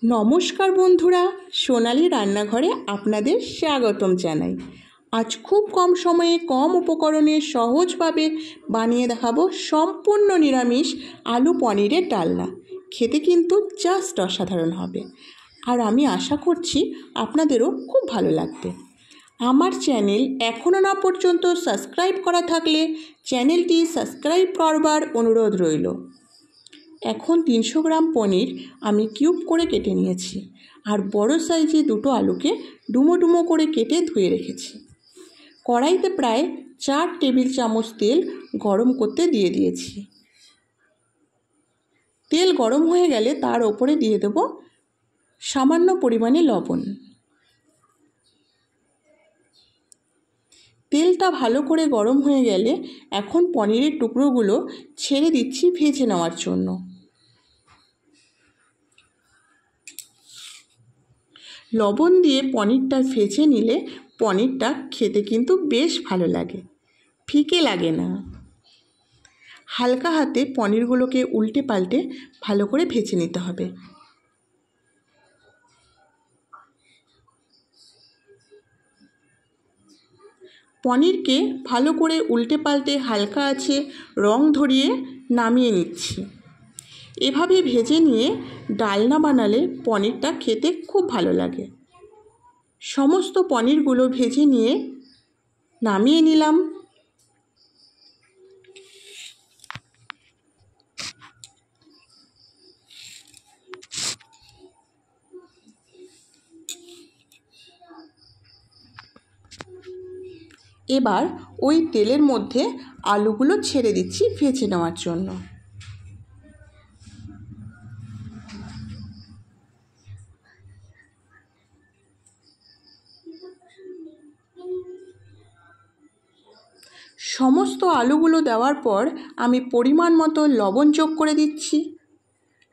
নমস্কার বন্ধুরা, সোনালি রান্নাঘরে আপনাদের স্বাগতম জানাই। আজ খুব কম সময়ে কম উপকরণে সহজভাবে বানিয়ে দেখাবো সম্পূর্ণ নিরামিষ আলু পনিরের ডালনা। খেতে কিন্তু জাস্ট অসাধারণ হবে, আর আমি আশা করছি আপনাদেরও খুব ভালো লাগবে। আমার চ্যানেল এখনও না পর্যন্ত সাবস্ক্রাইব করা থাকলে চ্যানেলটি সাবস্ক্রাইব করবার অনুরোধ রইল। এখন 300 গ্রাম পনির আমি কিউব করে কেটে নিয়েছি, আর বড় সাইজে দুটো আলুকে ডুমো ডুমো করে কেটে ধুয়ে রেখেছি। কড়াইতে প্রায় 4 টেবিল চামচ তেল গরম করতে দিয়ে দিয়েছি। তেল গরম হয়ে গেলে তার ওপরে দিয়ে দেব সামান্য পরিমাণে লবণ। তেলটা ভালো করে গরম হয়ে গেলে এখন পনিরের টুকরোগুলো ছেড়ে দিচ্ছি ভেজে নেওয়ার জন্য। লবণ দিয়ে পনিরটা ভেজে নিলে পনিরটা খেতে কিন্তু বেশ ভালো লাগে, ফিকে লাগে না। হালকা হাতে পনিরগুলোকে উল্টে পাল্টে ভালো করে ভেজে নিতে হবে। পনিরকে ভালো করে উল্টে পাল্টে হালকা আছে রং ধরিয়ে নামিয়ে নিচ্ছি। এভাবে ভেজে নিয়ে ডালনা বানালে পনিরটা খেতে খুব ভালো লাগে। সমস্ত পনিরগুলো ভেজে নিয়ে নামিয়ে নিলাম। এবার ওই তেলের মধ্যে আলুগুলো ছেড়ে দিচ্ছি ভেজে নেওয়ার জন্য। সমস্ত আলুগুলো দেওয়ার পর আমি পরিমাণ মতো লবণ যোগ করে দিচ্ছি।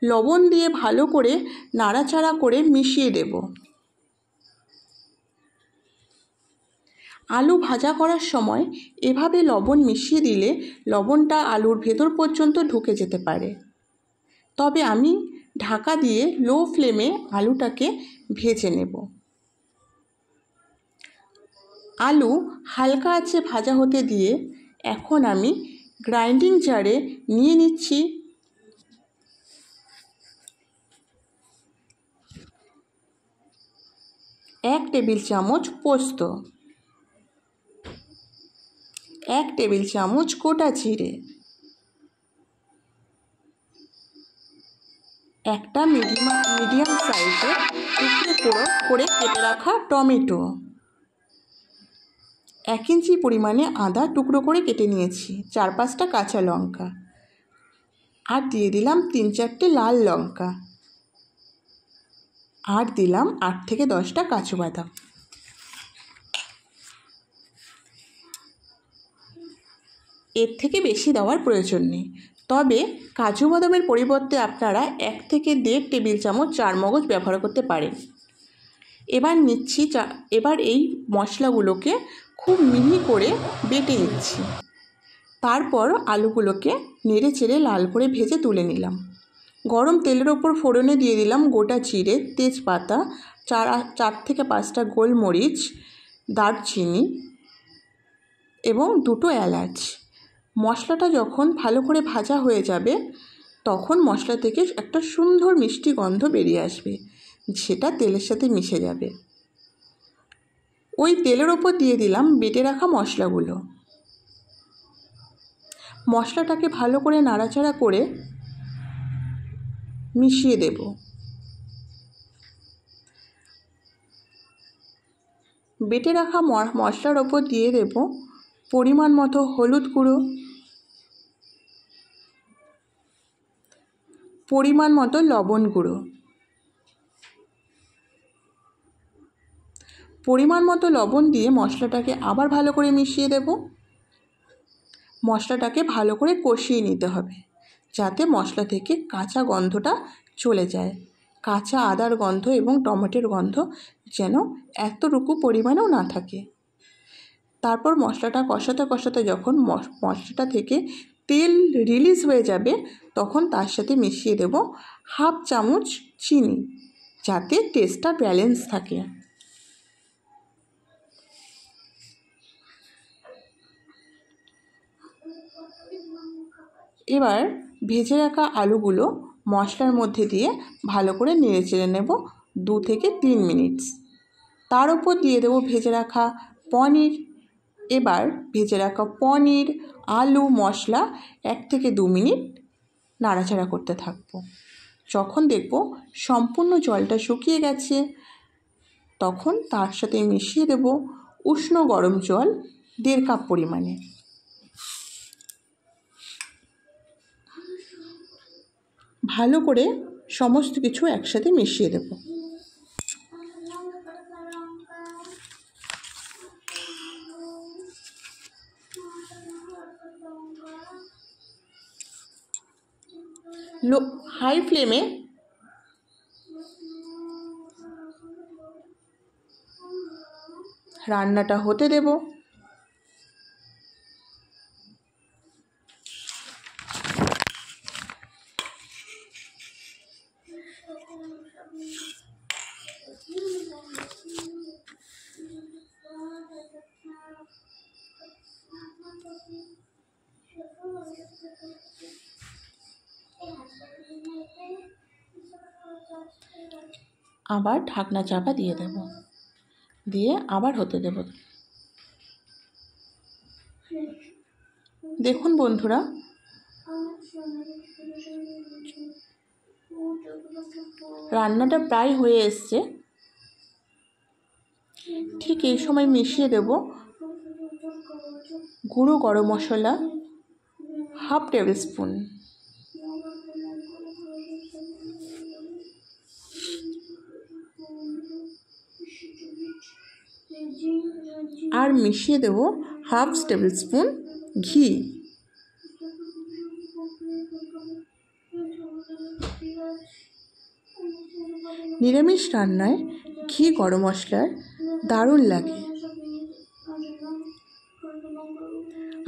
লবণ দিয়ে ভালো করে নাড়াচাড়া করে মিশিয়ে দেব। আলু ভাজা করার সময় এভাবে লবণ মিশিয়ে দিলে লবণটা আলুর ভেতর পর্যন্ত ঢুকে যেতে পারে। তবে আমি ঢাকা দিয়ে লো ফ্লেমে আলুটাকে ভেজে নেব। আলু হালকা আছে ভাজা হতে দিয়ে এখন আমি গ্রাইন্ডিং জারে নিয়ে নিচ্ছি 1 টেবিল চামচ পোস্ত, 1 টেবিল চামচ গোটা জিরে, একটা মিডিয়াম সাইজের টুকরো করে কেটে রাখা টমেটো, 1 ইঞ্চি পরিমাণে আদা টুকরো করে কেটে নিয়েছি, 4-5টা কাঁচা লঙ্কা, আর দিয়ে দিলাম 3-4টে লাল লঙ্কা, আর দিলাম 8 থেকে 10টা কাজু বাদাম। এর থেকে বেশি দেওয়ার প্রয়োজন নেই, তবে কাজু বাদামের পরিবর্তে আপনারা 1 থেকে 1.5 টেবিল চামচ চারমগজ ব্যবহার করতে পারেন। এবার এই মশলাগুলোকে খুব মিহি করে বেটে নিচ্ছি। তারপর আলুগুলোকে নেড়ে চেড়ে লাল করে ভেজে তুলে নিলাম। গরম তেলের ওপর ফোড়নে দিয়ে দিলাম গোটা জিরে, তেজপাতা, 4 থেকে 5টা গোলমরিচ, দারচিনি এবং 2টো এলাচ। মশলাটা যখন ভালো করে ভাজা হয়ে যাবে তখন মশলা থেকে একটা সুন্দর মিষ্টি গন্ধ বেরিয়ে আসবে, সেটা তেলের সাথে মিশে যাবে। ওই তেলের ওপর দিয়ে দিলাম বেটে রাখা মশলাগুলো। মশলাটাকে ভালো করে নাড়াচাড়া করে মিশিয়ে দেব। বেটে রাখা মশলার ওপর দিয়ে দেব পরিমাণ মতো হলুদ গুঁড়ো, পরিমাণ মতো লবণ গুঁড়ো, পরিমাণ মতো লবণ দিয়ে মশলাটাকে আবার ভালো করে মিশিয়ে দেব। মশলাটাকে ভালো করে কষিয়ে নিতে হবে যাতে মশলা থেকে কাঁচা গন্ধটা চলে যায়। কাঁচা আদার গন্ধ এবং টমেটোর গন্ধ যেন এতটুকু পরিমাণেও না থাকে। তারপর মশলাটা কষাতে কষাতে যখন মশলাটা থেকে তেল রিলিজ হয়ে যাবে তখন তার সাথে মিশিয়ে দেব 1/2 চামচ চিনি। যাতে টেস্টটা ব্যালেন্স থাকে। এবার ভেজে রাখা আলুগুলো মশলার মধ্যে দিয়ে ভালো করে নেড়ে চেড়ে নেব 2 থেকে 3 মিনিট। তার উপর দিয়ে দেবো ভেজে রাখা পনির। এবার ভেজে রাখা পনির, আলু, মশলা 1 থেকে 2 মিনিট নাড়াচাড়া করতে থাকবো। যখন দেখব সম্পূর্ণ জলটা শুকিয়ে গেছে, তখন তার সাথে মিশিয়ে দেব উষ্ণ গরম জল 1.5 কাপ পরিমাণে। ভালো করে সমস্ত কিছু একসাথে মিশিয়ে দেব। হাই ফ্লেমে রান্নাটা হতে দেব। আবার ঢাকনা চাপা দিয়ে দেব, দিয়ে আবার হতে দেব। দেখুন বন্ধুরা, রান্নাটা প্রায় হয়ে এসছে। ঠিক এই সময় মিশিয়ে দেব গুঁড়ো গরম মশলা 1/2 টেবিল স্পুন, আর মিশিয়ে দেব 1/2 টেবিল স্পুন ঘি। নিরামিষ রান্নায় ঘি গরম মশলার দারুণ লাগে।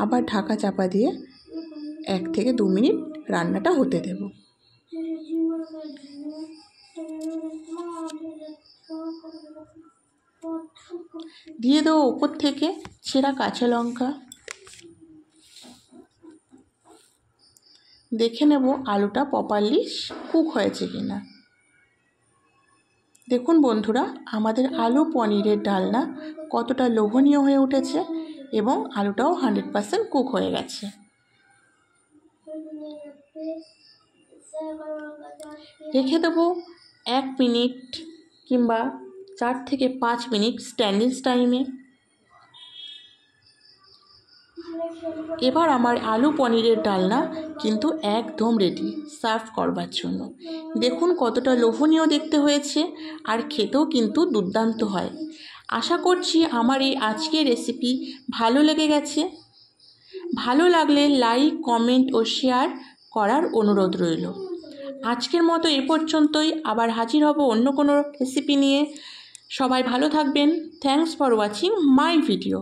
আবার ঢাকা চাপা দিয়ে 1 থেকে 2 মিনিট রান্নাটা হতে দেব। দিয়ে দেবো উপর থেকে ছেঁড়া কাঁচা লঙ্কা। দেখে নেব আলুটা প্রপারলি কুক হয়েছে কিনা। দেখুন বন্ধুরা, আমাদের আলু পনিরের ডালনা কতটা লোভনীয় হয়ে উঠেছে এবং আলুটাও 100% কুক হয়ে গেছে। রেখে দেবো 1 মিনিট কিংবা 4 থেকে 5 মিনিট স্ট্যান্ডিং টাইমে। এবার আমার আলু পনিরের ডালনা কিন্তু একদম রেডি সার্ভ করবার জন্য। দেখুন কতটা লোভনীয় দেখতে হয়েছে, আর খেতেও কিন্তু দুর্দান্ত হয়। আশা করছি আমার এই আজকের রেসিপি ভালো লেগে গেছে। ভালো লাগলে লাইক, কমেন্ট ও শেয়ার করার অনুরোধ রইল। আজকের মতো এ পর্যন্তই। আবার হাজির হব অন্য কোনো রেসিপি নিয়ে। সবাই ভালো থাকবেন। Thanks for watching my video.